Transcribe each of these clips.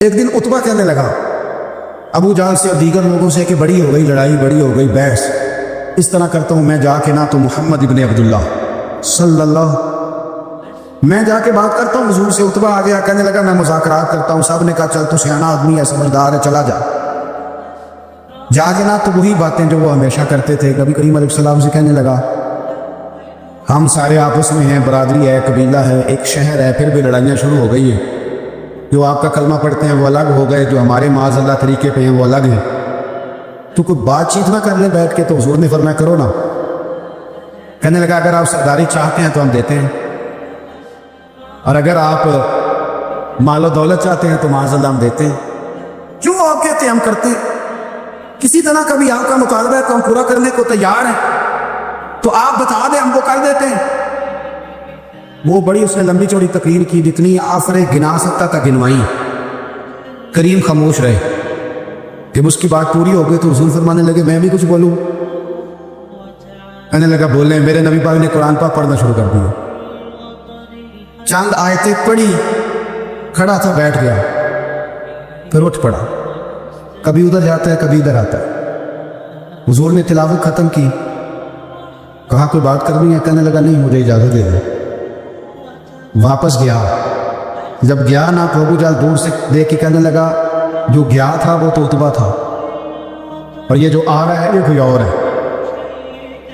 ایک دن عتبہ کہنے لگا ابو جہل سے اور دیگر لوگوں سے کہ بڑی ہو گئی لڑائی، بڑی ہو گئی بحث، اس طرح کرتا ہوں میں جا کے نہ تو محمد ابن عبداللہ صلی اللہ میں جا کے بات کرتا ہوں حضور سے۔ عتبہ آ گیا، کہنے لگا میں مذاکرات کرتا ہوں۔ صاحب نے کہا چل تو سیانا آدمی ہے، سمجھدار ہے، چلا جا کے نہ تو وہی باتیں جو وہ ہمیشہ کرتے تھے۔ نبی کریم علیہ السلام سے کہنے لگا ہم سارے آپس میں ہیں، برادری ہے، قبیلہ ہے، ایک شہر ہے، پھر بھی لڑائیاں شروع ہو گئی ہیں۔ جو آپ کا کلمہ پڑھتے ہیں وہ الگ ہو گئے، جو ہمارے معاذ اللہ طریقے پہ ہیں وہ الگ ہیں۔ تو کوئی بات چیت نہ کر لیں بیٹھ کے، تو حضور نے فرمایا کرو نا۔ کہنے لگا اگر آپ سرداری چاہتے ہیں تو ہم دیتے ہیں، اور اگر آپ مال و دولت چاہتے ہیں تو معاذ اللہ ہم دیتے ہیں۔ جو آپ کہتے ہیں ہم کرتے ہیں۔ کسی طرح کبھی آپ کا مطالبہ ہے تو ہم پورا کرنے کو تیار ہیں، تو آپ بتا دیں ہم وہ کر دیتے ہیں۔ وہ بڑی اس نے لمبی چوڑی تقریر کی، جتنی آفرے گنا سکتا تھا گنوائی۔ کریم خاموش رہے۔ جب اس کی بات پوری ہو گئی تو حضور فرمانے لگے میں بھی کچھ بولوں؟ کہنے لگا بولیں۔ میرے نبی پاک نے قرآن پاک پڑھنا شروع کر دیا، چند آیتیں پڑھی، کھڑا تھا بیٹھ گیا، پھر اٹھ پڑا، کبھی ادھر جاتا ہے کبھی ادھر آتا ہے۔ حضور نے تلاوت ختم کی، کہا کوئی بات کرنی ہے؟ کہنے لگا نہیں مجھے اجازت دے دے۔ واپس گیا، جب گیا نا تو ابو جہل دور سے دیکھ کے کہنے لگا جو گیا تھا وہ تو عتبہ تھا، اور یہ جو آ رہا ہے یہ کوئی اور ہے،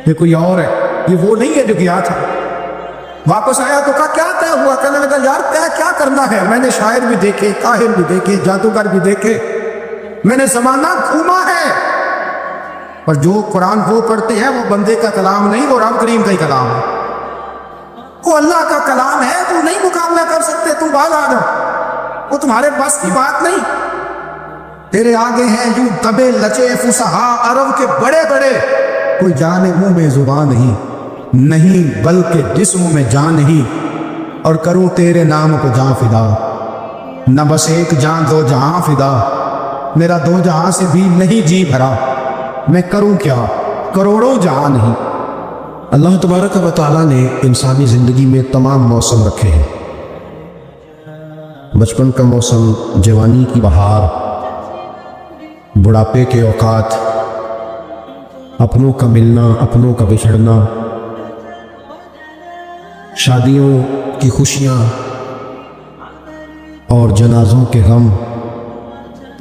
یہ کوئی اور ہے، یہ وہ نہیں ہے جو گیا تھا۔ واپس آیا تو کہا کیا طے ہوا؟ کہنے لگا یار طے کیا کرنا ہے، میں نے شاعر بھی دیکھے، کاہن بھی دیکھے، جادوگر بھی دیکھے، میں نے زمانہ گھوما ہے، اور جو قرآن وہ پڑھتے ہیں وہ بندے کا کلام نہیں، وہ رب کریم کا ہی کلام ہے، وہ اللہ کا کلام ہے۔ تو نہیں مقابلہ کر سکتے، تم باز آ جاؤ، وہ تمہارے بس کی بات نہیں۔ تیرے آگے ہیں یوں دبے لچے فصحا عرب کے بڑے بڑے، کوئی جانے منہ میں زبان نہیں بلکہ جسم میں جان نہیں، اور کروں تیرے نام کو جان فدا، نہ بس ایک جان دو جہاں فدا، میرا دو جہاں سے بھی نہیں جی بھرا، میں کروں کیا کروڑوں جہاں نہیں۔ اللہ تبارک و تعالیٰ نے انسانی زندگی میں تمام موسم رکھے ہیں، بچپن کا موسم، جوانی کی بہار، بڑھاپے کے اوقات، اپنوں کا ملنا، اپنوں کا بچھڑنا، شادیوں کی خوشیاں اور جنازوں کے غم،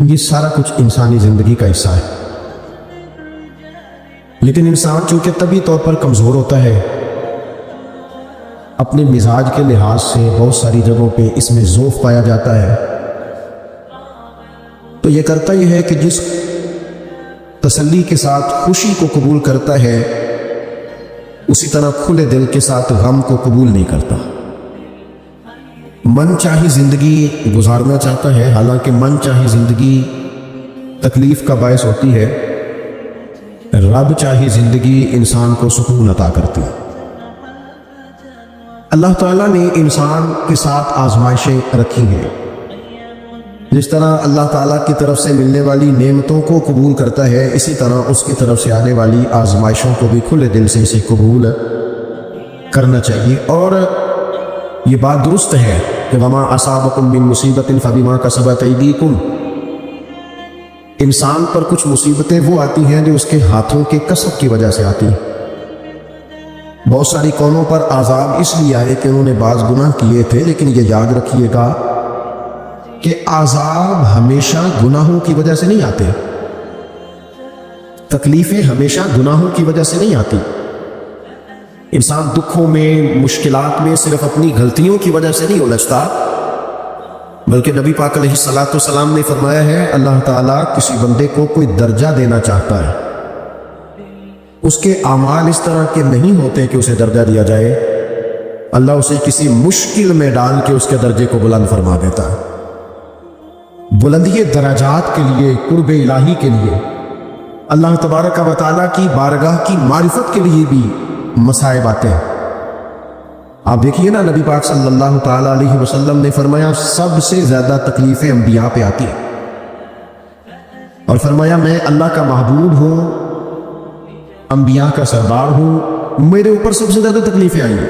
یہ سارا کچھ انسانی زندگی کا حصہ ہے۔ لیکن انسان چونکہ طبعی طور پر کمزور ہوتا ہے، اپنے مزاج کے لحاظ سے بہت ساری جگہوں پہ اس میں ضعف پایا جاتا ہے، تو یہ کرتا یہ ہے کہ جس تسلی کے ساتھ خوشی کو قبول کرتا ہے، اسی طرح کھلے دل کے ساتھ غم کو قبول نہیں کرتا۔ من چاہی زندگی گزارنا چاہتا ہے، حالانکہ من چاہی زندگی تکلیف کا باعث ہوتی ہے، رب چاہی زندگی انسان کو سکون عطا کرتی ہے۔ اللہ تعالیٰ نے انسان کے ساتھ آزمائشیں رکھی ہیں، جس طرح اللہ تعالیٰ کی طرف سے ملنے والی نعمتوں کو قبول کرتا ہے، اسی طرح اس کی طرف سے آنے والی آزمائشوں کو بھی کھلے دل سے اسے قبول کرنا چاہیے۔ اور یہ بات درست ہے کہ وما اصابکم من مصیبت فبما کسبت ایدیکم، انسان پر کچھ مصیبتیں وہ آتی ہیں جو اس کے ہاتھوں کے کسب کی وجہ سے آتی ہیں۔ بہت ساری قوموں پر عذاب اس لیے آئے کہ انہوں نے بعض گناہ کیے تھے، لیکن یہ یاد رکھیے گا کہ عذاب ہمیشہ گناہوں کی وجہ سے نہیں آتے، تکلیفیں ہمیشہ گناہوں کی وجہ سے نہیں آتی۔ انسان دکھوں میں، مشکلات میں صرف اپنی غلطیوں کی وجہ سے نہیں الجھتا، بلکہ نبی پاک علیہ السلام نے فرمایا ہے اللہ تعالیٰ کسی بندے کو کوئی درجہ دینا چاہتا ہے، اس کے اعمال اس طرح کے نہیں ہوتے کہ اسے درجہ دیا جائے، اللہ اسے کسی مشکل میں ڈال کے اس کے درجے کو بلند فرما دیتا ہے۔ بلندی درجات کے لیے، قرب الہی کے لیے، اللہ تبارک و تعالیٰ کی بارگاہ کی معرفت کے لیے بھی مصائب آتے ہیں۔ آپ دیکھیے نا نبی پاک صلی اللہ تعالیٰ علیہ وسلم نے فرمایا سب سے زیادہ تکلیفیں انبیاء پہ آتی ہیں، اور فرمایا میں اللہ کا محبوب ہوں، انبیاء کا سردار ہوں، میرے اوپر سب سے زیادہ تکلیفیں آئی ہیں۔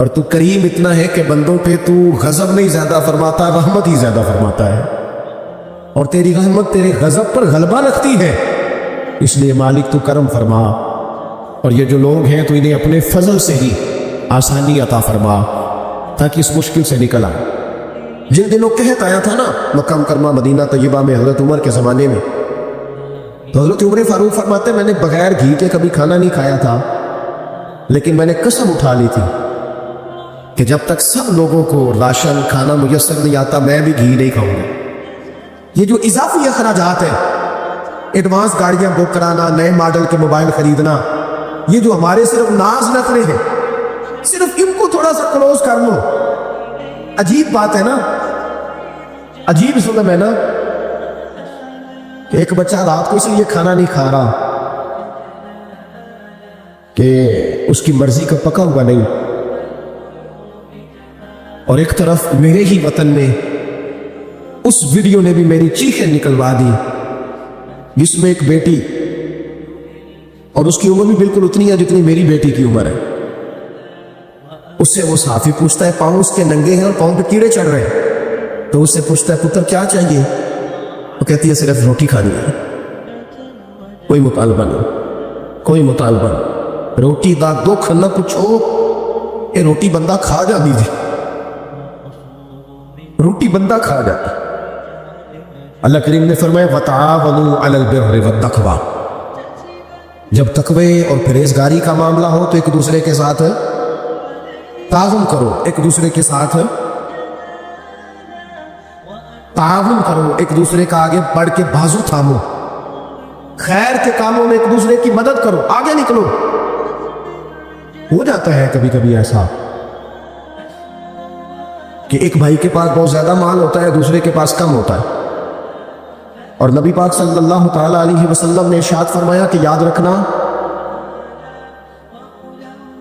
اور تو کریم اتنا ہے کہ بندوں پہ تو غضب نہیں زیادہ فرماتا، رحمت ہی زیادہ فرماتا ہے، اور تیری رحمت تیرے غضب پر غلبہ رکھتی ہے، اس لیے مالک تو کرم فرما، اور یہ جو لوگ ہیں تو انہیں اپنے فضل سے ہی آسانی عطا فرما تاکہ اس مشکل سے نکل آئے۔ جن دنوں قحط آیا تھا نا مکہ مکرمہ مدینہ طیبہ میں حضرت عمر کے زمانے میں، تو حضرت عمر فاروق فرماتے میں نے بغیر گھی کے کبھی کھانا نہیں کھایا تھا، لیکن میں نے قسم اٹھا لی تھی کہ جب تک سب لوگوں کو راشن کھانا میسر نہیں آتا میں بھی گھی نہیں کھاؤں گا۔ یہ جو اضافی اخراجات ہیں، ایڈوانس گاڑیاں بک کرانا، نئے ماڈل کے موبائل خریدنا، یہ جو ہمارے صرف ناز نخرے ہیں، صرف ان کو تھوڑا سا کلوز کر لو۔ عجیب بات ہے نا، عجیب ظلم ہے نا کہ ایک بچہ رات کو اس لیے کھانا نہیں کھا رہا کہ اس کی مرضی کا پکا ہوا نہیں، اور ایک طرف میرے ہی وطن میں اس ویڈیو نے بھی میری چیخیں نکلوا دی جس میں ایک بیٹی، اور اس کی عمر بھی بالکل اتنی ہے جتنی میری بیٹی کی عمر ہے، اس سے وہ صحافی پوچھتا ہے پاؤں اس کے ننگے ہیں اور پاؤں پہ کیڑے چڑھ رہے ہیں، تو اس سے پوچھتا ہے پتر کیا چاہیے؟ وہ کہتی ہے صرف روٹی کھانی ہے، کوئی مطالبہ نہیں، کوئی مطالبہ نہیں، روٹی دا دکھ نہ پوچھو، یہ روٹی بندہ کھا جا دیجیے، روٹی بندہ کھا جاتا۔ اللہ کریم نے فرمایا وَتَعَاوَنُوا عَلَى الْبِرِّ وَالتَّقْوَىٰ، جب تقوی اور پرہیزگاری کا معاملہ ہو تو ایک دوسرے کے ساتھ تعاون کرو، ایک دوسرے کے ساتھ تعاون کرو، ایک دوسرے کا آگے بڑھ کے بازو تھامو، خیر کے کاموں میں ایک دوسرے کی مدد کرو، آگے نکلو۔ ہو جاتا ہے کبھی کبھی ایسا کہ ایک بھائی کے پاس بہت زیادہ مال ہوتا ہے، دوسرے کے پاس کم ہوتا ہے، اور نبی پاک صلی اللہ تعالیٰ علیہ وسلم نے ارشاد فرمایا کہ یاد رکھنا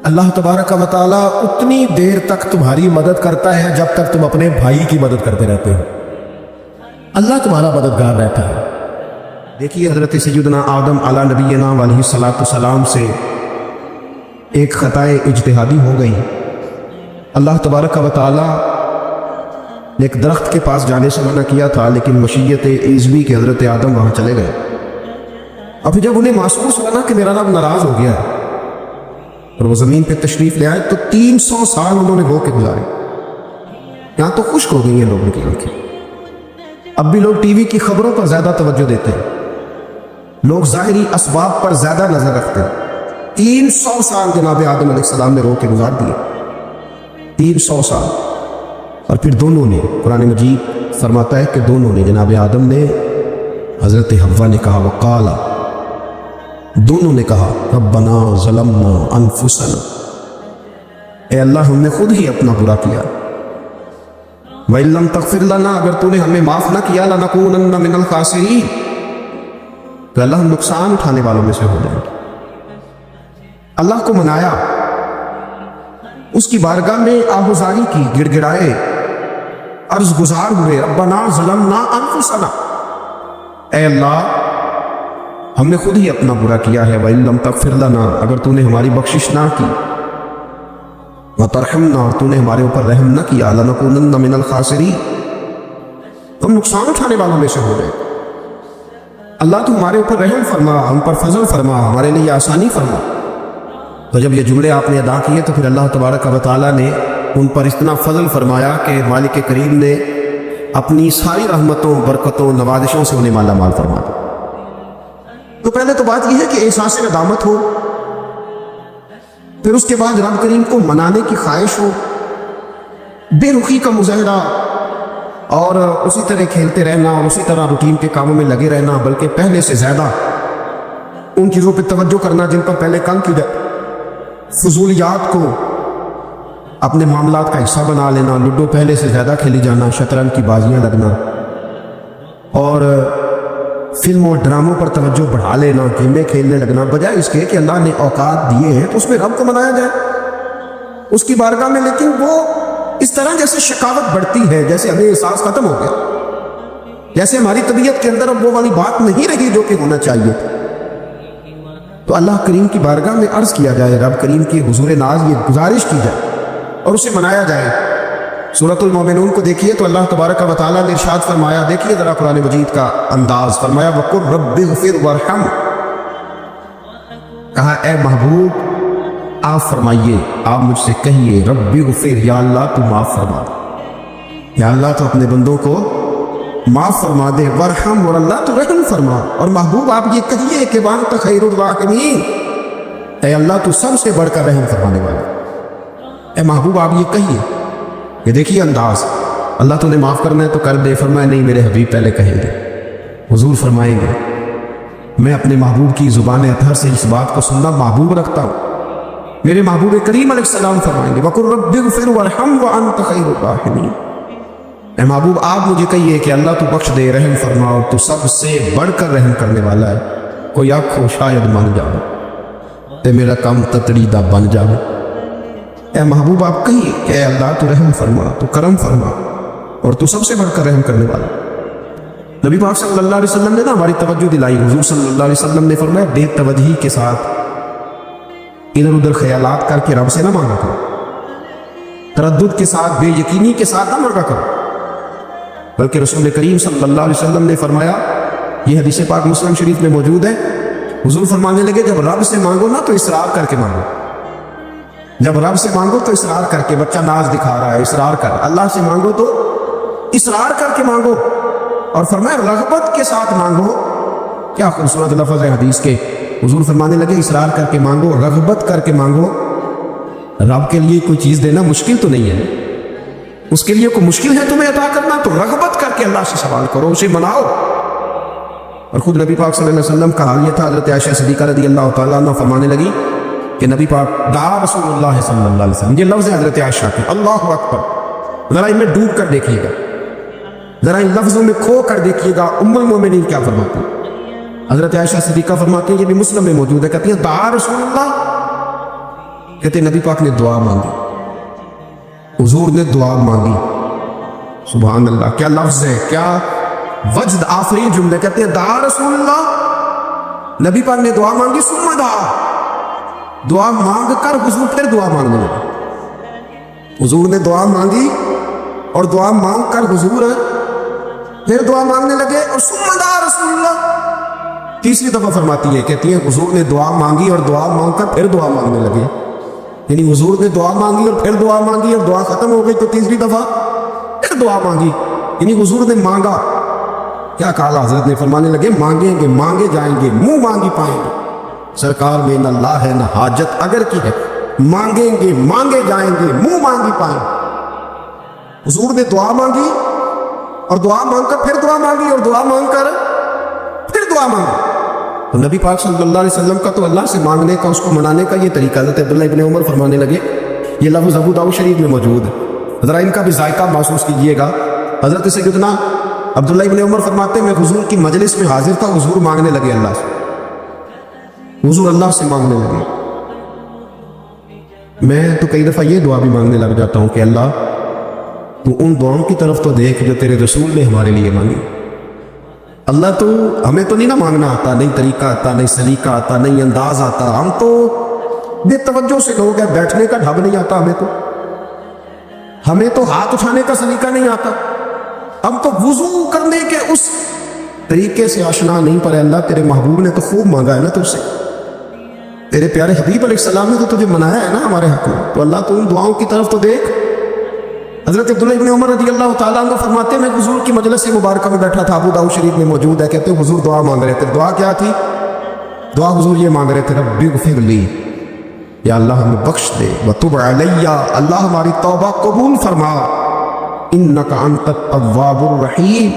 اللہ تبارک و تعالیٰ اتنی دیر تک تمہاری مدد کرتا ہے جب تک تم اپنے بھائی کی مدد کرتے رہتے ہو، اللہ تمہارا مددگار رہتا ہے۔ دیکھیے حضرت سیدنا آدم علیہ نبینا علیہ الصلوۃ والسلام سے ایک خطائے اجتہادی ہو گئی، اللہ تبارک و تعالیٰ نے ایک درخت کے پاس جانے سے منع کیا تھا، لیکن مشیت عزوی کے حضرت آدم وہاں چلے گئے، اور پھر جب انہیں محسوس ہوا نا کہ میرا رب ناراض ہو گیا ہے اور وہ زمین پہ تشریف لے آئے، تو 300 سال انہوں نے رو کے گزارے، یہاں تو خشک ہو گئی ہیں لوگوں کی آنکھیں۔ اب بھی لوگ ٹی وی کی خبروں پر زیادہ توجہ دیتے ہیں، لوگ ظاہری اسباب پر زیادہ نظر رکھتے ہیں۔ 300 سال جناب آدم علیہ السلام نے رو کے گزار دیے، 300 سال، اور پھر دونوں نے، قرآن مجید فرماتا ہے کہ دونوں نے، جناب آدم نے، حضرت حوا نے کہا وقالا، دونوں نے کہا ربنا ظلمنا انفسنا، اے اللہ ہم نے خود ہی اپنا برا کیا، وَإِن لَّمْ تَغْفِرْ لَنَا، اگر تو نے ہمیں معاف نہ کیا، لَنَكُونَنَّ مِنَ الْخَاسِرِينَ، تو اللہ ہم نقصان اٹھانے والوں میں سے ہو جائیں گے۔ اللہ کو منایا، اس کی بارگاہ میں آہوزاری کی، گڑ گڑائے، عرض گزار ہوئے، ربنا ظلمنا انفسنا، اے اللہ ہم نے خود ہی اپنا برا کیا ہے، وَإِن لَّمْ تَغْفِرْ لَنَا، اگر تو نے ہماری بخشش نہ کی، وَتَرْحَمْنَا، اور تو نے ہمارے اوپر رحم نہ کیا، لَنَكُونَنَّ مِنَ الْخَاسِرِينَ، ہم نقصان اٹھانے والوں میں سے ہو گئے۔ اللہ تو ہمارے اوپر رحم فرما، ہم پر فضل فرما، ہمارے لیے آسانی فرما۔ تو جب یہ جملے آپ نے ادا کیے تو پھر اللہ تبارک و تعالیٰ نے ان پر اتنا فضل فرمایا کہ مالک کریم نے اپنی ساری رحمتوں، برکتوں، نوازشوں سے انہیں مالا مال فرما دیا۔ تو پہلے تو بات یہ ہے کہ احساس ندامت ہو، پھر اس کے بعد رب کریم کو منانے کی خواہش ہو، بے رخی کا مظاہرہ، اور اسی طرح کھیلتے رہنا اور اسی طرح روٹین کے کاموں میں لگے رہنا، بلکہ پہلے سے زیادہ ان چیزوں پہ توجہ کرنا جن پر پہلے کم کی جائے، فضولیات کو اپنے معاملات کا حصہ بنا لینا، لوڈو پہلے سے زیادہ کھیلی جانا، شطرنج کی بازیاں لگنا، اور فلموں اور ڈراموں پر توجہ بڑھا لینا، گیمیں کھیلنے لگنا، بجائے اس کے کہ اللہ نے اوقات دیے ہیں تو اس میں رب کو منایا جائے اس کی بارگاہ میں۔ لیکن وہ اس طرح جیسے شکاوت بڑھتی ہے، جیسے ہمیں احساس ختم ہو گیا، جیسے ہماری طبیعت کے اندر اب وہ والی بات نہیں رہی جو کہ ہونا چاہیے۔ تو اللہ کریم کی بارگاہ میں عرض کیا جائے، رب کریم کی حضور ناز یہ گزارش کی جائے، اور اسے منایا جائے۔ سورۃ المومنون کو دیکھیے تو اللہ تبارک و تعالیٰ نے ارشاد فرمایا، دیکھیے ذرا قرآن مجید کا انداز، فرمایا وَقُلْ رَبِّ اغْفِرْ وَارْحَمْ، کہا اے محبوب آپ فرمائیے، آپ مجھ سے کہیے رب اغفر، یا اللہ تو معاف فرما، یا اللہ تو اپنے بندوں کو معاف فرما دے، وارحم، اور اللہ تو رحم فرما۔ اور محبوب آپ یہ کہیے کہ وانت خیر الراحمین، اے اللہ تو سب سے بڑھ کر رحم فرمانے والا۔ اے محبوب آپ یہ کہیے، یہ دیکھیے انداز، اللہ تو نے معاف کرنا ہے تو کر دے، فرمایا نہیں میرے حبیب پہلے کہیں گے، حضور فرمائیں گے میں اپنے محبوب کی زبان اطہر سے اس بات کو سننا محبوب رکھتا ہوں۔ میرے محبوب کریم علیہ السلام فرمائیں گے وَقُلْ رَبِّ اغْفِرْ وَارْحَمْ وَأَنْتَ خَيْرُ الرَّاحِمِينَ، اے محبوب آپ مجھے کہیے کہ اللہ تو بخش دے، رحم فرما، اور تو سب سے بڑھ کر رحم کرنے والا ہے۔ کوئی آنکھوں شاید مان جاؤ تے میرا کام تتڑی دا بن جاؤ۔ اے محبوب آپ کہیے کہ اے اللہ تو رحم فرما، تو کرم فرما، اور تو سب سے بڑھ کر رحم کرنے والا۔ نبی پاک صلی اللہ علیہ وسلم نے ہماری توجہ دلائی، حضور صلی اللہ علیہ وسلم نے فرمایا بے توجہی کے ساتھ ادھر ادھر خیالات کر کے رب سے نہ مانگا کرو، تردد کے ساتھ بے یقینی کے ساتھ نہ مانگا کرو، بلکہ رسول کریم صلی اللہ علیہ وسلم نے فرمایا، یہ حدیث پاک مسلم شریف میں موجود ہے، حضور فرمانے لگے جب رب سے مانگو نا تو اصرار کر کے مانگو، جب رب سے مانگو تو اصرار کر کے، بچہ ناز دکھا رہا ہے اصرار کر، اللہ سے مانگو تو اصرار کر کے مانگو، اور فرمایا رغبت کے ساتھ مانگو۔ کیا خوبصورت لفظ ہے حدیث کے، حضور فرمانے لگے اصرار کر کے مانگو، رغبت کر کے مانگو۔ رب کے لیے کوئی چیز دینا مشکل تو نہیں ہے، اس کے لیے کوئی مشکل ہے تمہیں عطا کرنا، تو رغبت کر کے اللہ سے سوال کرو، اسے مناؤ۔ اور خود نبی پاک صلی اللہ علیہ وسلم کا حال یہ تھا، حضرت عائشہ صدیقہ رضی اللہ تعالیٰ عنہ فرمانے لگی کہ نبی پاک دعا رسول اللہ صلی اللہ علیہ وسلم، یہ لفظ ہے حضرت عائشہ کے، اللہ اکبر، ذرا ان میں ڈوب کر دیکھیے گا، ذرا ان لفظوں میں کھو کر دیکھیے گا ام المومنین کیا فرماتی ہیں۔ حضرت عائشہ صدیقہ فرماتی ہیں، یہ بھی مسلم میں موجود ہے، کہتی ہیں دعا رسول اللہ، کہتے ہیں نبی پاک نے دعا مانگی، حضور نے دعا مانگی، سبحان اللہ، کیا لفظ ہے، کیا وجد آفرین جملے، کہتے ہیں دعا رسول اللہ، نبی پاک نے دعا مانگی، ثم دعا، دعا مانگ کر حضور پھر دعا مانگنے لگے، حضور نے دعا مانگی اور دعا مانگ کر حضور پھر دعا مانگنے لگے، اور ثم دعا رسول اللہ، تیسری دفعہ فرماتی ہے، کہتی ہیں حضور نے دعا مانگی اور دعا مانگ کر پھر دعا مانگنے لگے، یعنی حضور نے دعا مانگی اور پھر دعا مانگی، اور دعا ختم ہو گئی تو تیسری دفعہ پھر دعا مانگی، یعنی حضور نے مانگا، کیا کہا حضرت نے، فرمانے لگے مانگیں گے مانگے جائیں گے، منہ مانگی پائیں گے، سرکار میں نہ لا ہے نہ حاجت اگر کی ہے، مانگیں گے مانگے جائیں گے، منہ مانگی پائیں گے۔ حضور نے دعا مانگی اور دعا مانگ کر پھر دعا مانگی، اور دعا مانگ کر پھر دعا مانگی، تو نبی پاک صلی اللہ علیہ وسلم کا تو اللہ سے مانگنے کا، اس کو منانے کا یہ طریقہ، حضرت عبداللہ ابن عمر فرمانے لگے، یہ لفظ ابو داؤد شریف میں موجود ہے، ذرا ان کا بھی ذائقہ محسوس کیجئے گا۔ حضرت سیدنا عبداللہ ابن عمر فرماتے ہیں میں حضور کی مجلس میں حاضر تھا، حضور مانگنے لگے اللہ سے، حضور اللہ سے مانگنے لگے، میں تو کئی دفعہ یہ دعا بھی مانگنے لگ جاتا ہوں کہ اللہ تو ان دعاؤں کی طرف تو دیکھ جو تیرے رسول نے ہمارے لیے مانگی، اللہ تو ہمیں تو نہیں نا مانگنا آتا، نہیں طریقہ آتا، نہیں سلیقہ آتا، نہیں انداز آتا، ہم تو بے توجہ سے لوگ ہیں، بیٹھنے کا ڈھب نہیں آتا ہمیں تو ہاتھ اٹھانے کا سلیقہ نہیں آتا، ہم تو وضو کرنے کے اس طریقے سے آشنا نہیں، پر اللہ تیرے محبوب نے تو خوب مانگا ہے نا تجھ سے، تیرے پیارے حبیب علیہ السلام نے تو تجھے منایا ہے نا ہمارے حق میں، تو اللہ تو ان دعاؤں کی طرف تو دیکھ۔ حضرت عبداللہ ابن عمر رضی اللہ تعالیٰ عنہ فرماتے ہیں میں حضور کی مجلس مبارکہ میں بیٹھا تھا، ابو داؤد شریف میں موجود ہے، کہتے ہیں حضور دعا مانگ رہے تھے، دعا کیا تھی؟ دعا حضور یہ مانگ رہے تھے رب اغفر لی، یا اللہ ہمیں بخش دے، وتب علی، اللہ ہماری توبہ قبول فرما، انک انت التواب الرحیم،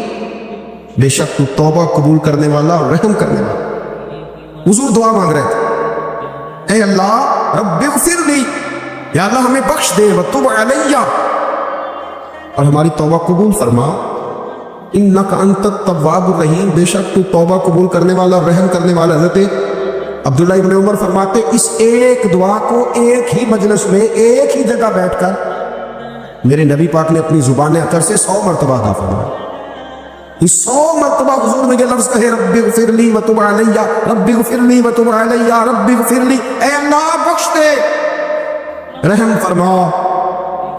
بے شک تو توبہ قبول کرنے والا اور رحم کرنے والا۔ حضور دعا مانگ رہے تھے، اے اللہ رب اغفر لی، یا اللہ ہمیں بخش دے، وتب علی، اور ہماری توبہ قبول فرما، انک انت التواب الرحیم، بے شک تو توبہ قبول کرنے والا اور رحم کرنے والا۔ حضرت عبداللہ ابن عمر فرماتے اس ایک دعا کو ایک ہی مجلس میں ایک ہی جگہ بیٹھ کر میرے نبی پاک نے اپنی زبان اطہر سے 100 مرتبہ ادا فرمایا، اس 100 مرتبہ حضور نے یہ لفظ کہے رب اغفر لی وتب علی، رب اغفر لی وتب علی، رب اغفر لی، اے اللہ بخش دے، رحم فرما،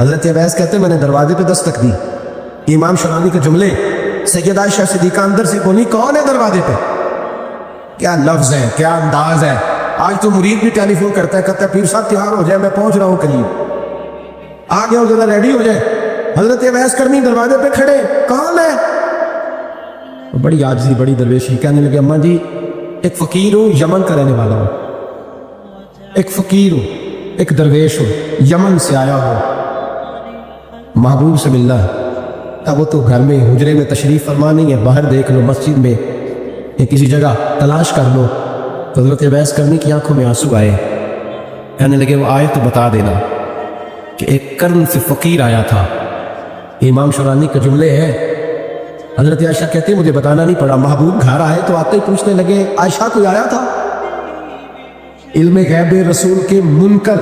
حضرت اویس کہتے ہیں میں نے دروازے پہ دستک دی، امام شرانی کے جملے سیدہ عائشہ صدیقہ اندر سے بولی کون ہے دروازے پہ؟ کیا لفظ ہے، کیا انداز ہے! آج تو مرید بھی ٹیلی فون کرتا ہے، کہتا ہے پیر صاحب تیار ہو جائے، میں پہنچ رہا ہوں قریب، آ گیا ہوں، ذرا ریڈی ہو جائے۔ حضرت اویس کرنی دروازے پہ کھڑے، کون ہے؟ بڑی عاجزی، بڑی درویشی، کہنے لگے اماں جی ایک فقیر ہوں، یمن کا رہنے والا ہوں، ایک فقیر ہوں، ایک درویش ہوں، یمن سے آیا ہوں، محبوب سے ملنا ہے۔ اب وہ تو گھر میں حجرے میں تشریف فرما نہیں ہے، باہر دیکھ لو، مسجد میں یا کسی جگہ تلاش کر لو۔ حضرت اویس کرنی کی آنکھوں میں آنسو آئے، کہنے لگے وہ آئے تو بتا دینا کہ ایک قرن سے فقیر آیا تھا۔ امام شرانی کے جملے ہیں، حضرت عائشہ کہتے ہیں مجھے بتانا نہیں پڑا، محبوب گھر آئے تو آتے ہی پوچھنے لگے عائشہ کوئی آیا تھا؟ علم غیب رسول کے منکر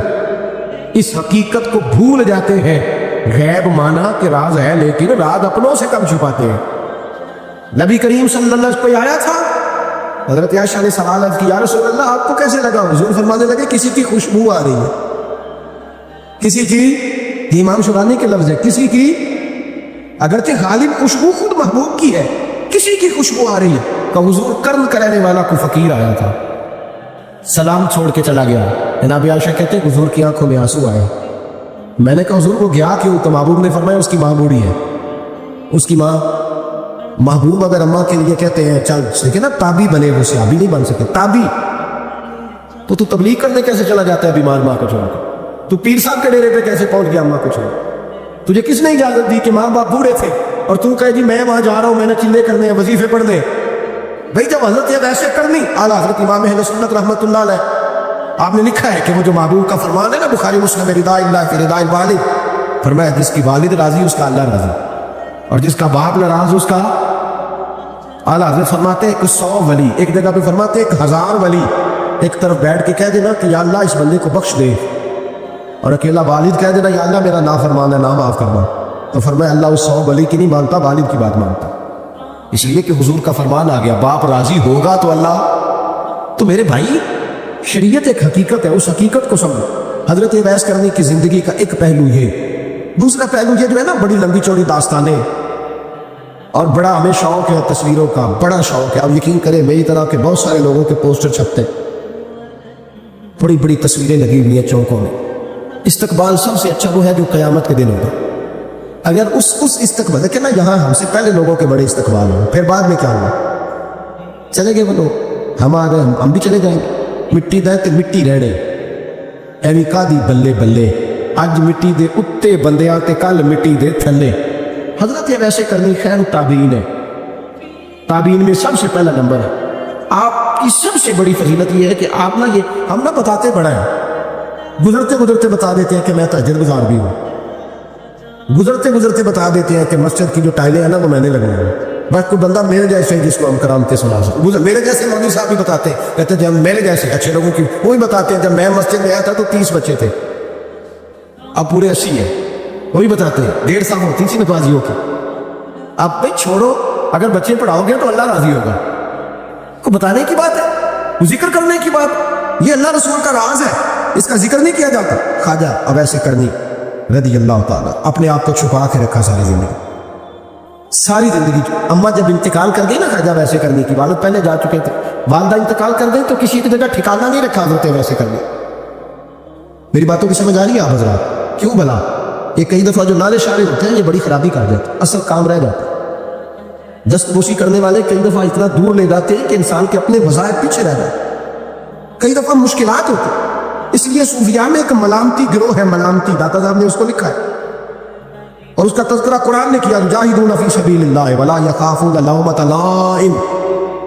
اس حقیقت کو بھول جاتے ہیں، غیب مانا کہ راز ہے لیکن راز اپنوں سے کم چھپاتے ہیں۔ نبی کریم صلی اللہ علیہ وسلم کوئی آیا تھا؟ حضرت عائشہ نے سوال عرض کیا، یا رسول اللہ آپ کو کیسے لگا؟ حضور فرمانے لگے کسی کی خوشبو آ رہی ہے، کسی کی، امام شرانی کے لفظ ہے، کسی کی، اگرچہ غالب خوشبو خود محبوب کی ہے، کسی کی خوشبو آ رہی ہے، کہ حضور قرن کا رہنے والا کوئی فقیر آیا تھا، سلام چھوڑ کے چلا گیا۔ جناب عائشہ کہتے ہیں حضور کی آنکھوں میں آنسو آئے۔ میں نے کہا حضور وہ گیا کیوں؟ تو محبوب نے فرمایا اس کی ماں بوڑھی ہے، اس کی ماں، محبوب اگر اماں کے لیے کہتے ہیں چل دیکھیں نا تابی بنے، وہ صحابی نہیں بن سکتے، تابی، تو تبلیغ کرنے کیسے چلا جاتا ہے بیمار ماں کو چھوڑ کے؟ تو پیر صاحب کے ڈیرے پہ کیسے پہنچ گیا اماں کو چھوڑ؟ تجھے کس نے اجازت دی کہ ماں باپ بوڑھے تھے اور تو کہے جی میں وہاں جا رہا ہوں، میں نے چلے کرنے ہیں، وظیفے پڑھنے؟ بھائی جب حضرت یہ ایسے کرنی، اعلیٰ حضرت امام اہل سنت رحمۃ اللہ علیہ، آپ نے لکھا ہے کہ وہ جو محبوب کا فرمان ہے نا بخاری مسلم، رضا اللہ فی رضا الوالد، فرمایا جس کی والد راضی اس کا اللہ راضی، اور جس کا باپ ناراض اس کا، اعلیٰ حضرت فرماتے ہیں کہ 100 ولی، ایک جگہ پہ فرماتے ہیں 1000 ولی ایک طرف بیٹھ کے کہہ دینا کہ یا اللہ اس بندے کو بخش دے، اور اکیلا والد کہہ دینا یا اللہ میرا نافرمان ہے، نہ معاف کرنا، تو فرمایا اللہ اس 100 ولی کی نہیں مانتا، والد کی بات مانتا، اس لیے کہ حضور کا فرمان آ گیا باپ راضی ہوگا تو اللہ۔ تو میرے بھائی شریعت ایک حقیقت ہے، اس حقیقت کو سمجھو۔ حضرت اویس کرنی کی زندگی کا ایک پہلو یہ، دوسرا پہلو یہ جو ہے نا بڑی لمبی چوڑی داستانیں، اور بڑا ہمیں شوق ہے تصویروں کا، بڑا شوق ہے، اب یقین کریں میری طرح کے بہت سارے لوگوں کے پوسٹر چھپتے، بڑی بڑی تصویریں لگی ہوئی ہیں چوکوں میں۔ استقبال سب سے اچھا وہ ہے جو قیامت کے دن ہوگا، اگر اس استقبال دیکھیں نا، یہاں ہم سے پہلے لوگوں کے بڑے استقبال ہوں، پھر بعد میں کیا ہوا؟ چلے گئے وہ لوگ، ہم بھی چلے جائیں گے، مٹی دے تے مٹی رہنے، ایویں کا دی بلے بلے، اج مٹی دے اتے بندیاں تے کل مٹی دے تھلے۔ حضرت یہ ویسے کرنی خیر تابعین ہے، تابعین میں سب سے پہلا نمبر ہے۔ آپ کی سب سے بڑی فضیلت یہ ہے کہ آپ نا، یہ ہم نا بتاتے بڑا ہے، گزرتے گزرتے بتا دیتے ہیں کہ میں تہجد گزار بھی ہوں، گزرتے گزرتے بتا دیتے ہیں کہ مسجد کی جو ٹائلیں ہیں نا وہ میں نے لگائی ہیں، بس کوئی بندہ میرے جیسے جس کو ہم کرامتے سنا سکتے، میرے جیسے مولوی صاحب بھی بتاتے ہیں، کہتے ہیں جب میرے جیسے اچھے لوگوں کی وہی بتاتے ہیں، جب میں مسجد میں آیا تھا تو 30 بچے تھے، اب پورے 80 ہیں، وہی بتاتے ہیں 1.5 سال ہوتی تھی نمازیوں کی۔ اب بھائی چھوڑو، اگر بچے پڑھاؤ گے تو اللہ راضی ہوگا، کو بتانے کی بات ہے، ذکر کرنے کی بات، یہ اللہ رسول کا راز ہے، اس کا ذکر نہیں کیا جاتا۔ خواجہ اویس کرنی رضی اللہ تعالیٰ اپنے آپ کو چھپا کے رکھا ساری زندگی۔ اماں جب انتقال کر گئی نا خواجہ ویسے کرنے کی، والد پہلے جا چکے تھے، والدہ انتقال کر گئی تو کسی کی جگہ ٹھکانہ نہیں رکھا حضرت ویسے کرنے۔ میری باتوں کی سمجھ آ رہی ہے آپ حضرات؟ کیوں بھلا یہ کئی دفعہ جو نعرے شعرے ہوتے ہیں یہ بڑی خرابی کر جاتے ہیں، اصل کام رہ جاتا ہے۔ دست بوسی کرنے والے کئی دفعہ اتنا دور لے جاتے ہیں کہ انسان کے اپنے وظائف پیچھے رہ جاتے ہیں، کئی دفعہ مشکلات ہوتی ہیں۔ اس لیے صوفیاء میں ایک ملامتی گروہ ہے، ملامتی، داتا صاحب نے اس کو لکھا ہے اور اس کا تذکرہ قرآن نے کیا، جاہدون فی سبیل اللہ ولا یخافون لومۃ لائم۔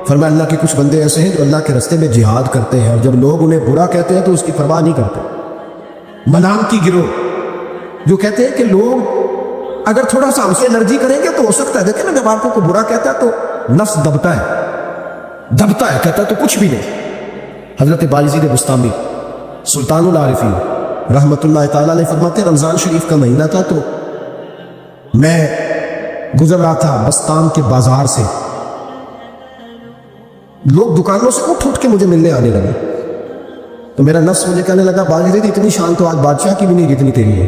فرمایا اللہ کے کچھ بندے ایسے ہیں جو اللہ کے راستے میں جہاد کرتے ہیں اور جب لوگ انہیں برا کہتے ہیں تو اس کی پرواہ نہیں کرتے۔ ملامتی گروہ جو کہتے ہیں کہ لوگ اگر تھوڑا سا ہم سے الرجی کریں گے تو ہو سکتا ہے، دیکھیں نا جب آپ کو برا کہتا ہے تو نفس دبتا ہے، کہتا ہے تو کچھ بھی نہیں۔ حضرت بایزید بستامی سلطان العارفین رحمت اللہ تعالیٰ علیہ فرماتے ہیں رمضان شریف کا مہینہ تھا تو میں گزر رہا تھا بستان کے بازار سے، لوگ دکانوں سے اٹھ کے مجھے ملنے آنے لگے، تو میرا نفس مجھے کہنے لگا بایزید اتنی شان تو آج بادشاہ کی بھی نہیں جتنی تیری ہے،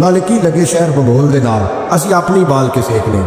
ਨਾਲੇ ਕੀ ਲੱਗੇ ਸ਼ਹਿਰ ਭਗੋਲ ਦੇ ਨਾਲ, ਅਸੀਂ ਆਪਣੀ ਬਾਲ ਕੇ ਸੇਕ ਲیں,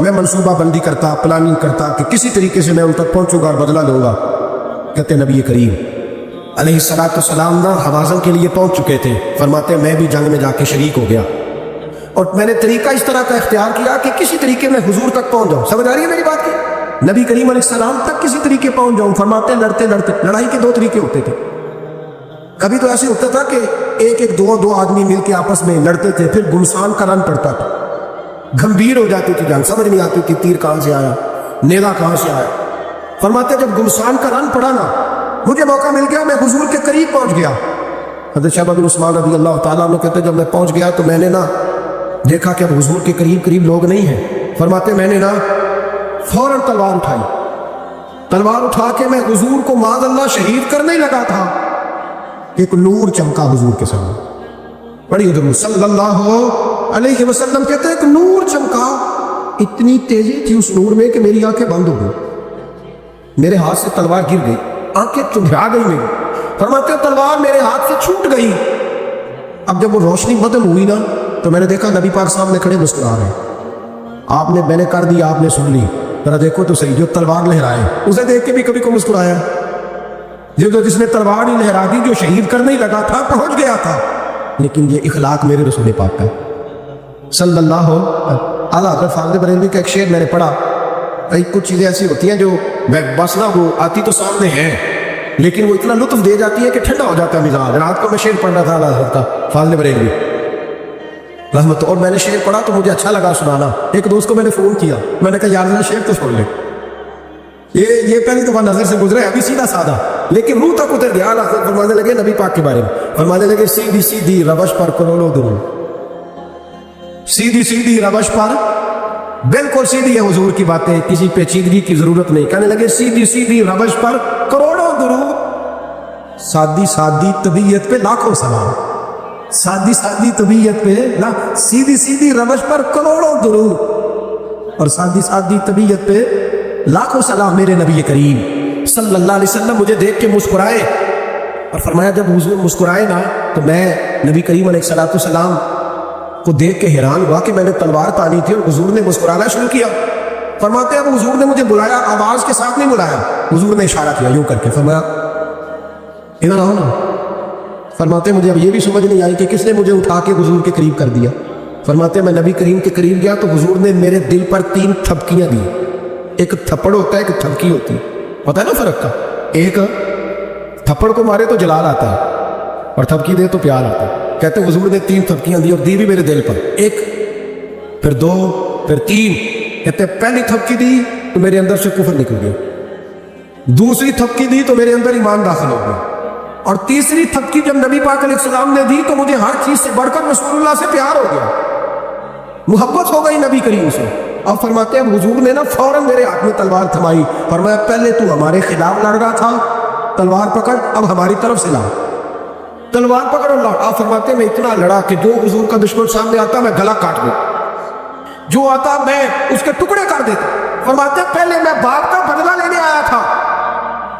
میں منصوبہ بندی کرتا، پلاننگ کرتا کہ کسی طریقے سے میں ان تک پہنچوں گا اور بدلہ لوں گا۔ کہتے نبی کریم علیہ الصلوۃ والسلام نا حوازن کے لیے پہنچ چکے تھے، فرماتے میں بھی جنگ میں جا کے شریک ہو گیا، اور میں نے طریقہ اس طرح کا اختیار کیا کہ کسی طریقے میں حضور تک پہنچ جاؤں۔ سمجھ آ رہی ہے میری بات کی؟ نبی کریم علیہ السلام تک کسی طریقے پہنچ جاؤں۔ فرماتے لڑتے لڑتے، لڑائی کے دو طریقے ہوتے تھے، کبھی تو ایسے ہوتا تھا کہ ایک دو آدمی مل کے آپس میں لڑتے تھے، پھر گمسان کا رن پڑتا تھا، گھمبیر ہو جاتی تھی جنگ، سمجھ نہیں آتی تھی تیر کہاں سے آیا، نیزہ کہاں سے آیا۔ فرماتے جب گمسان کا رن پڑا نا، مجھے موقع مل گیا، میں حضور کے قریب پہنچ گیا۔ حضرت شیبہ بن عثمان رضی اللہ تعالیٰ عنہ کہتے جب میں پہنچ گیا تو میں نے نا دیکھا کہ اب حضور کے قریب لوگ نہیں ہیں۔ فرماتے میں نے نا فوراً تلوار اٹھائی، تلوار اٹھا کے میں حضور کو معاذ اللہ شہید کرنے ہی لگا تھا، ایک نور چمکا حضور کے سامنے، بڑی حضور صلی اللہ علیہ وسلم کہتے ہیں ایک نور چمکا، اتنی تیزی تھی اس نور میں کہ میری آنکھیں بند ہو گئی، میرے ہاتھ سے تلوار گر گئی، آنکھیں چندھا گئی میری۔ فرماتے تلوار میرے ہاتھ سے چھوٹ گئی۔ اب جب وہ روشنی ختم ہوئی نا تو میں نے دیکھا نبی پاک سامنے کھڑے مسکرا رہے ہیں۔ میں نے کر دی، آپ نے سن لی، ذرا دیکھو تو صحیح، جو تلوار لہرائے اسے دیکھ کے بھی کبھی کو مسکرایا، جس نے تلوار ہی لہرا دی، جو شہید کرنے ہی لگا تھا، پہنچ گیا تھا۔ لیکن یہ اخلاق میرے رسول پاک کا صلی اللہ اعلیٰ حضرت فاضل بریلوی کا ایک شعر میں نے پڑھا۔ کچھ چیزیں ایسی ہوتی ہیں جو بس نہ وہ آتی تو سامنے ہیں، لیکن وہ اتنا لطف دے جاتی ہے کہ ٹھنڈا ہو جاتا ہے مزاج۔ رات کو میں شعر پڑھ رہا تھا اعلیٰ حضرت کا فاضل بریلوی رحمت، اور میں نے شعر پڑھا تو مجھے اچھا لگا سنانا۔ ایک دوست کو میں نے فون کیا، میں نے کہا یار ذرا شعر تو سن لے، یہ پہلی دفعہ نظر سے گزرے، ابھی سیدھا سادہ لیکن روح تک اتر گیا۔ حضرت فرمانے لگے نبی پاک کے بارے میں، فرمانے لگے سیدھی سیدھی روش پر کروڑوں درود، سیدھی سیدھی روش پر بالکل سیدھی ہے حضور کی باتیں، کسی پیچیدگی کی ضرورت نہیں۔ کہنے لگے سیدھی سیدھی روش پر کروڑوں درود، سادی سادی طبیعت پہ لاکھوں سلام، سادی سادی طبیعت پہ نا، سیدھی سیدھی روش پر کروڑوں درود، اور سادی سادی طبیعت پہ لاکھوں سلام۔ میرے نبی کریم صلی اللہ علیہ وسلم مجھے دیکھ کے مسکرائے، اور فرمایا جب حضور مسکرائے نا تو میں نبی کریم علیہ الصلوۃ والسلام کو دیکھ کے حیران ہوا کہ میں نے تلوار تانی تھی اور حضور نے مسکرانا شروع کیا۔ فرماتے ہیں اب حضور نے مجھے بلایا، آواز کے ساتھ نہیں بلایا، حضور نے اشارہ کیا یوں کر کے، فرمایا ادھر آؤ نا۔ فرماتے ہیں مجھے اب یہ بھی سمجھ نہیں آئی کہ کس نے مجھے اٹھا کے حضور کے قریب کر دیا۔ فرماتے ہیں میں نبی کریم کے قریب گیا تو حضور نے میرے دل پر 3 تھپکیاں دی، ایک تھپڑ ہوتا ہے ایک تھپکی ہوتی ہے، پتہ ہے نا فرق کا؟ ایک تھپڑ کو مارے تو جلال آتا ہے اور تھپکی دے تو پیار آتا ہے۔ کہتے ہیں حضور نے 3 تھپکیاں دی اور دی بھی میرے دل پر، ایک پھر 2 پھر 3۔ کہتے ہیں پہلی تھپکی دی تو میرے اندر سے کفر نکل گیا، دوسری تھپکی دی تو میرے اندر ایمان داخل ہو گیا، اور تیسری تھپکی جب نبی پاک علیہ السلام نے دی تو مجھے ہر چیز سے بڑھ کر رسول اللہ سے پیار ہو گیا، محبت ہو گئی نبی کریم سے۔ اور فرماتے ہیں حضور نے نا فوراً میرے ہاتھ میں تلوار تھمائی، فرمایا پہلے تو ہمارے خلاف لڑ رہا تھا، تلوار پکڑ، اب ہماری طرف سے لا، تلوار پکڑ اور لڑ۔ آپ فرماتے ہیں میں اتنا لڑا کہ جو حضور کا دشمن سامنے آتا میں گلا کاٹ دوں، جو آتا میں اس کے ٹکڑے کر دیتا۔ فرماتے ہیں پہلے میں باپ کا بدلہ لینے آیا تھا،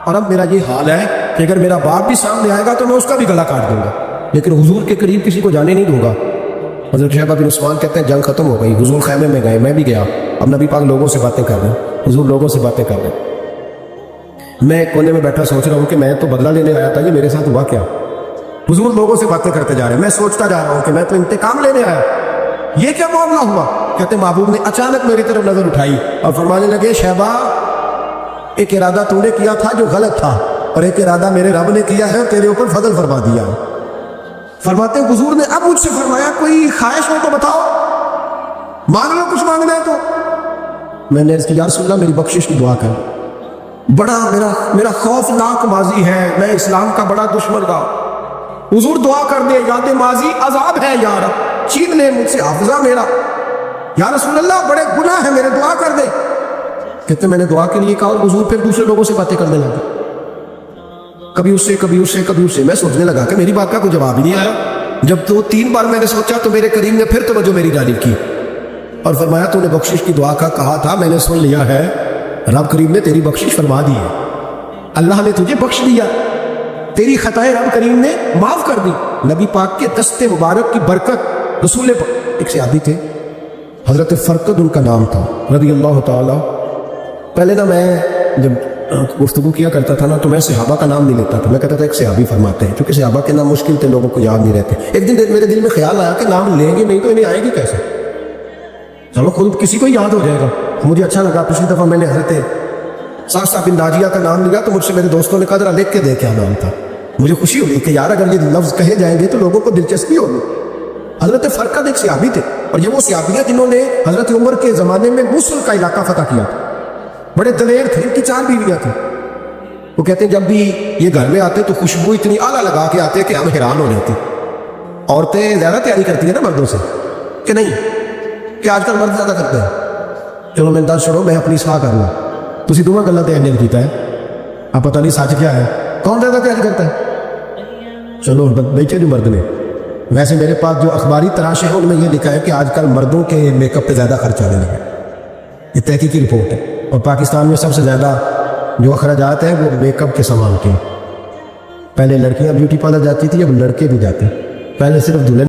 اور اب میرا یہ حال ہے کہ اگر میرا باپ بھی سامنے آئے گا تو میں اس کا بھی گلا کاٹ دوں گا، لیکن حضور کے قریب کسی کو جانے نہیں دوں گا۔ حضرت شیبہ بن عثمان کہتے ہیں جنگ ختم ہو گئی، حضور خیمے میں گئے، میں بھی گیا، اب نبی پاک لوگوں سے باتیں کر رہے ہیں، حضور لوگوں سے باتیں کر رہے ہیں، میں کونے میں بیٹھا سوچ رہا ہوں کہ میں تو بدلہ لینے آیا تھا، یہ میرے ساتھ ہوا کیا؟ حضور لوگوں سے باتیں کرتے جا رہے ہیں، میں سوچتا جا رہا ہوں کہ میں تو انتقام لینے آیا، یہ کیا معاملہ ہوا؟ کہتے ہیں محبوب نے اچانک میری طرف نظر اٹھائی اور فرمانے لگے شیبہ ایک ارادہ تو نے کیا تھا جو غلط تھا، اور ایک ارادہ میرے رب نے کیا ہے، تیرے اوپر فضل فرما دیا۔ فرماتے ہیں حضور نے اب مجھ سے فرمایا کوئی خواہش ہو تو بتاؤ، مانگ لو کچھ مانگنا ہے تو۔ میں نے اس کی یا رسول اللہ میری بخشش کی دعا کر، بڑا میرا خوفناک ماضی ہے، میں اسلام کا بڑا دشمن تھا، حضور دعا کر دے، یاد ماضی عذاب ہے یا رب، چھین لے مجھ سے حافظہ میرا، یا رسول اللہ بڑے گناہ ہیں میرے، دعا کر دے۔ کہتے میں نے دعا کے لیے کہا اور حضور پھر دوسرے لوگوں سے باتیں کرنے لگے، کبھی اس سے کبھی اس سے کبھی اس سے۔ میں سوچنے لگا کہ میری بات کا کوئی جواب ہی نہیں آیا۔ جب تو 3 بار میں نے سوچا تو میرے کریم نے پھر توجہ میری جانب کی اور فرمایا تو نے بخشش کی دعا کا کہا تھا، میں نے سن لیا ہے، رب کریم نے تیری بخشش فرما دی ہے، اللہ نے تجھے بخش دیا، تیری خطائیں رب کریم نے معاف کر دی۔ نبی پاک کے دست مبارک کی برکت، رسول ایک صحابی تھے حضرت فرقد ان کا نام تھا رضی اللہ تعالیٰ. پہلے نا میں جب گفتگو کیا کرتا تھا نا تو میں صحابہ کا نام نہیں لیتا تھا. میں کہتا تھا ایک صحابی فرماتے ہیں, کیونکہ صحابہ کے نام مشکل تھے, لوگوں کو یاد نہیں رہتے. ایک دن میرے دل میں خیال آیا کہ نام لیں گے نہیں تو انہیں آئے گی کیسے, چلو خود کسی کو یاد ہو جائے گا. مجھے اچھا لگا. پچھلی دفعہ میں نے حضرت صاحب بن ناجیہ کا نام لیا تو مجھ سے میرے دوستوں نے کہا ذرا لکھ کے دے کیا نام تھا. مجھے خوشی ہوئی کہ یار اگر یہ لفظ کہے جائیں گے تو لوگوں کو دلچسپی ہوگی. حضرت فرقد ایک صحابی تھے, اور یہ وہ صحابی ہیں جنہوں نے حضرت عمر کے زمانے میں موصل کا علاقہ فتح کیا تھا. بڑے دلیر تھے, ان کی 4 بیویاں تھیں. وہ کہتے ہیں جب بھی یہ گھر میں آتے تو خوشبو اتنی اعلیٰ لگا کے آتے کہ ہم حیران ہو جاتے. عورتیں زیادہ تیاری کرتی ہیں نا مردوں سے, کہ نہیں کہ آج کل مرد زیادہ کرتے ہیں. چلو میں دس چھوڑو, میں اپنی اصلاح کر لوں. تسی دونوں گلیں تیاری نہیں کیتا ہے, اب پتہ نہیں سچ کیا ہے, کون زیادہ تیاری کرتا ہے. چلو بیچے جو مرد نے. ویسے میرے پاس جو اخباری تراشے ہیں ان میں یہ لکھا ہے کہ آج کل مردوں کے میک اپ پہ زیادہ خرچ آنے لگا. یہ تحقیقی رپورٹ ہے. اور پاکستان میں سب سے زیادہ جو اخراجات ہیں وہ میک اپ کے سامان کے. پہلے لڑکیاں بیوٹی پارلر جاتی تھی, اب لڑکے بھی جاتے ہیں. پہلے صرف دلہن